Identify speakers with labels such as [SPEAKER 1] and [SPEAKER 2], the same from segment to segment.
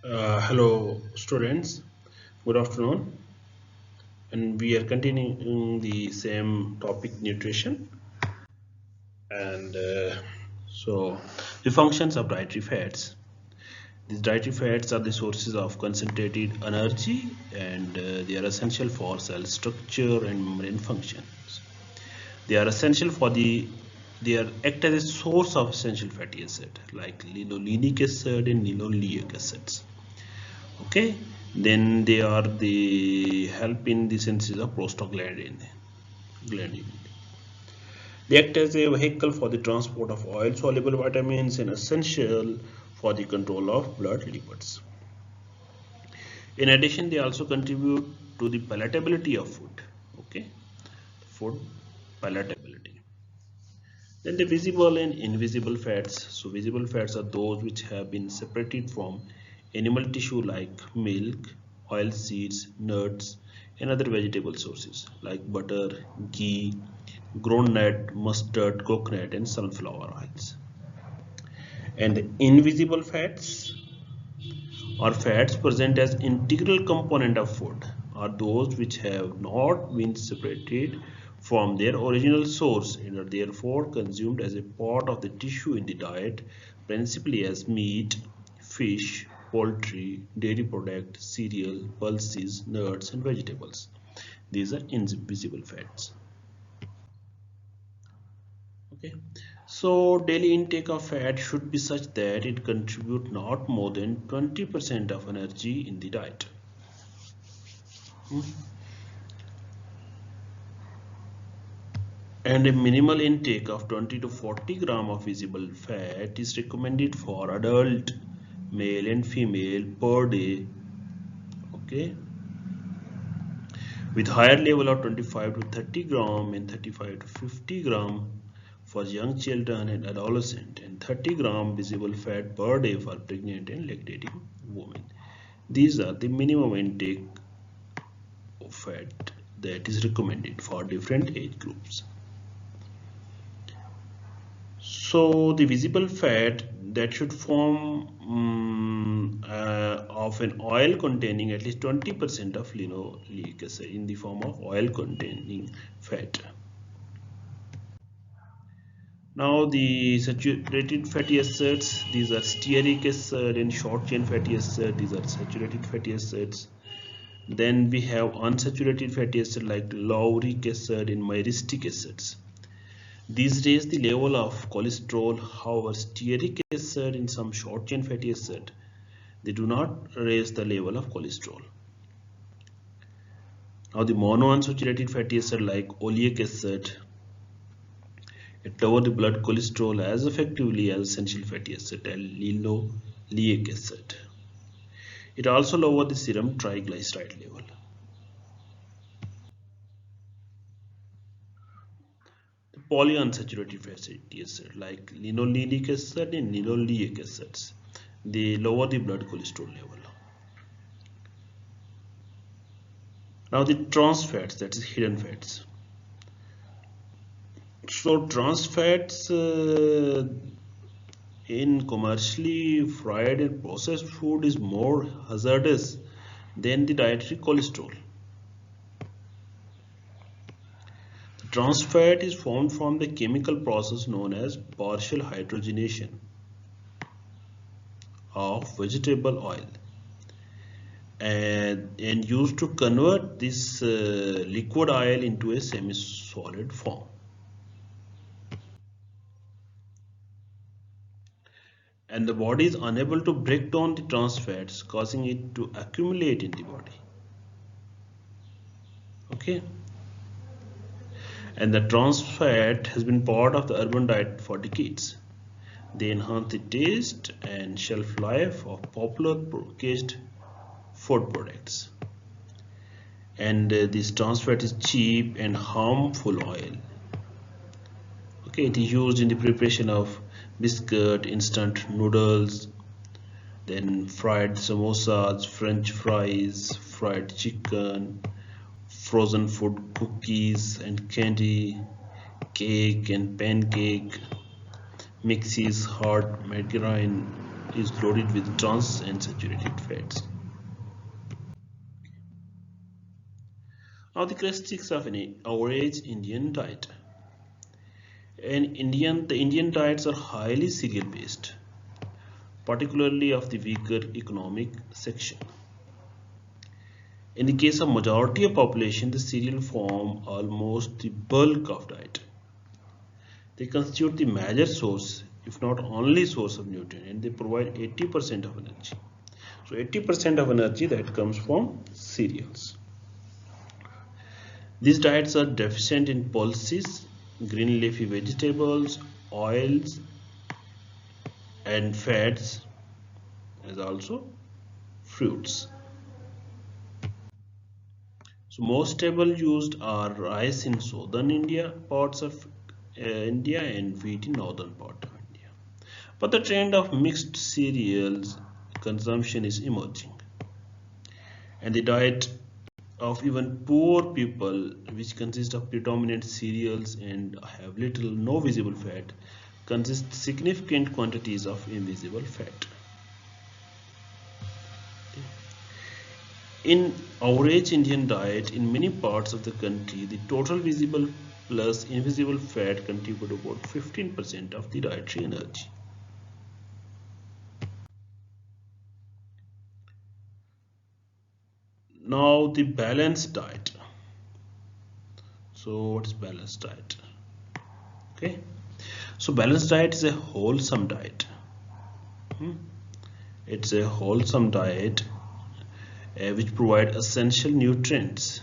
[SPEAKER 1] Hello, students. Good afternoon. And we are continuing the same topic, nutrition. And the functions of dietary fats. These dietary fats are the sources of concentrated energy, and they are essential for cell structure and membrane functions. They are essential for they are act as a source of essential fatty acid like linolenic acid and linoleic acids. Okay, then they are the help in the synthesis of prostaglandin. They act as a vehicle for the transport of oil soluble vitamins and essential for the control of blood lipids. In addition, they also contribute to the palatability of food. Okay, food palatability. Then the visible and invisible fats. So visible fats are those which have been separated from animal tissue like milk, oil seeds, nuts, and other vegetable sources like butter, ghee, groundnut, mustard, coconut, and sunflower oils. And invisible fats or fats present as integral component of food are those which have not been separated from their original source and are therefore consumed as a part of the tissue in the diet, principally as meat, fish, poultry, dairy product, cereal, pulses, nuts, and vegetables. These are invisible fats. Okay, so daily intake of fat should be such that it contribute not more than 20% of energy in the diet. And a minimal intake of 20 to 40 gram of visible fat is recommended for adult male and female per day. Okay, with higher level of 25 to 30 gram and 35 to 50 gram for young children and adolescent, and 30 gram visible fat per day for pregnant and lactating women. These are the minimum intake of fat that is recommended for different age groups. So the visible fat that should form of an oil containing at least 20% of linoleic acid in the form of oil containing fat. Now the saturated fatty acids, these are stearic acid and short chain fatty acid, these are saturated fatty acids. Then we have unsaturated fatty acid like lauric acid and myristic acids. These raise the level of cholesterol. However, stearic acid and some short chain fatty acid, they do not raise the level of cholesterol. Now the monounsaturated fatty acid like oleic acid, it lowers the blood cholesterol as effectively as essential fatty acid and linoleic acid. It also lowers the serum triglyceride level. The polyunsaturated fatty acid like linolenic acid and linoleic acids, they lower the blood cholesterol level. Now the trans fats, that is hidden fats. So trans fats in commercially fried and processed food is more hazardous than the dietary cholesterol. The trans fat is formed from the chemical process known as partial hydrogenation of vegetable oil and used to convert this liquid oil into a semi-solid form. And the body is unable to break down the trans fats, causing it to accumulate in the body. Okay, and the trans fat has been part of the urban diet for decades. They enhance the taste and shelf life of popular packaged food products. And this trans fat is cheap and harmful oil. Okay, it is used in the preparation of biscuit, instant noodles, then fried samosas, french fries, fried chicken, frozen food, cookies and candy, cake and pancake, mixes, hard margarine, is loaded with trans and saturated fats. Now the characteristics of an average Indian diet. The Indian diets are highly cereal based, particularly of the weaker economic section. In the case of majority of population, the cereal form almost the bulk of diet. They constitute the major source, if not only source of nutrient, and they provide 80% of energy. So 80% of energy that comes from cereals. These diets are deficient in pulses, green leafy vegetables, oils, and fats, as also fruits. So most stable used are rice in southern India, parts of India, and wheat in northern part of India. But the trend of mixed cereals consumption is emerging, and the diet of even poor people, which consist of predominant cereals and have little no visible fat, consist significant quantities of invisible fat. In average Indian diet, in many parts of the country, the total visible plus invisible fat contribute about 15% of the dietary energy. Now the balanced diet. So what is balanced diet? Okay. So balanced diet is a wholesome diet. It's a wholesome diet which provide essential nutrients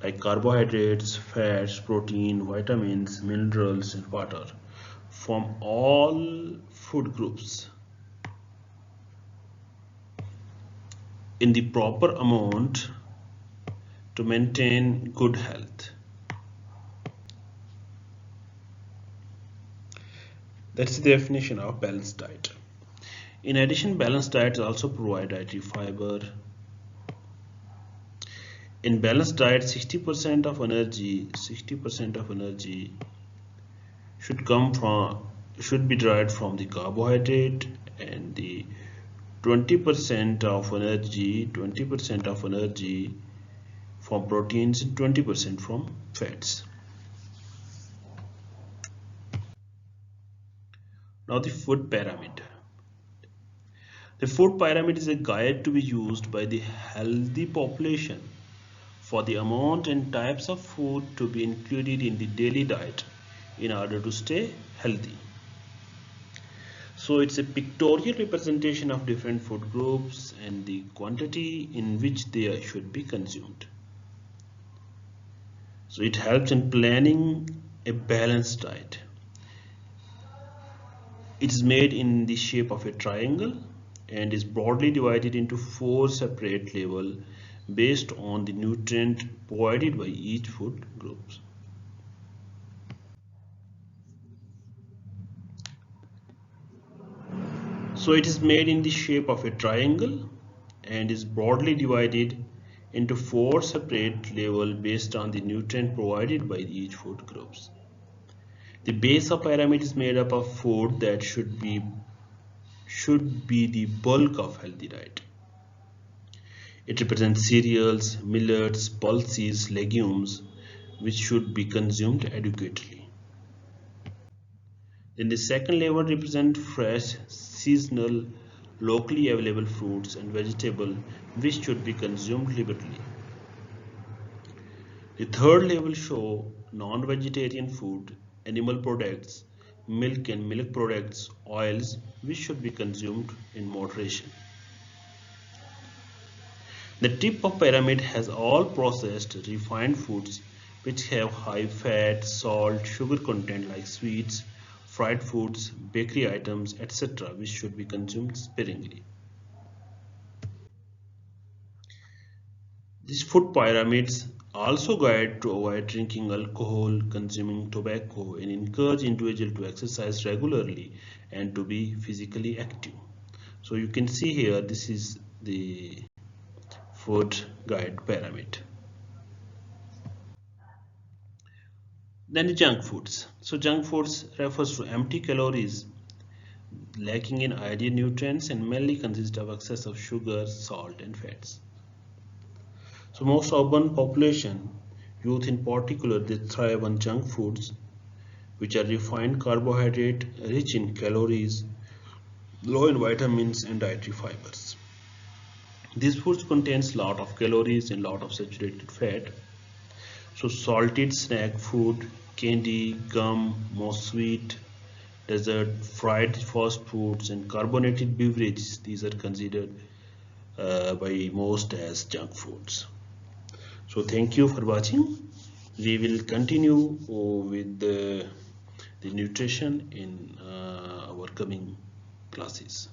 [SPEAKER 1] like carbohydrates, fats, protein, vitamins, minerals, and water from all food groups in the proper amount to maintain good health. That's the definition of balanced diet. In addition, balanced diets also provide dietary fiber. In balanced diet, 60% of energy should be derived from the carbohydrate, and the 20% of energy from proteins and 20% from fats. Now the food pyramid. The food pyramid is a guide to be used by the healthy population for the amount and types of food to be included in the daily diet in order to stay healthy. So it's a pictorial representation of different food groups and the quantity in which they should be consumed. So it helps in planning a balanced diet. It is made in the shape of a triangle and is broadly divided into 4 separate levels based on the nutrient provided by each food groups. So it is made in the shape of a triangle and is broadly divided into 4 separate levels based on the nutrient provided by each food groups. The base of pyramid is made up of food that should be the bulk of healthy diet. It represents cereals, millets, pulses, legumes, which should be consumed adequately. Then the second level represents fresh, seasonal, locally available fruits and vegetables, which should be consumed liberally. The third level shows non-vegetarian food, animal products, milk and milk products, oils, which should be consumed in moderation. The tip of pyramid has all processed refined foods which have high fat, salt, sugar content like sweets, fried foods, bakery items, etc., which should be consumed sparingly. These food pyramids also guide to avoid drinking alcohol, consuming tobacco, and encourage individuals to exercise regularly and to be physically active. So you can see here, this is the food guide pyramid. Then the junk foods. So junk foods refers to empty calories lacking in ideal nutrients and mainly consist of excess of sugar, salt and fats. So most urban population, youth in particular, they thrive on junk foods which are refined carbohydrate, rich in calories, low in vitamins and dietary fibers. These foods contains lot of calories and lot of saturated fat. So salted snack food, candy, gum, most sweet, dessert, fried fast foods and carbonated beverages, these are considered by most as junk foods. So thank you for watching. We will continue with the nutrition in our coming classes.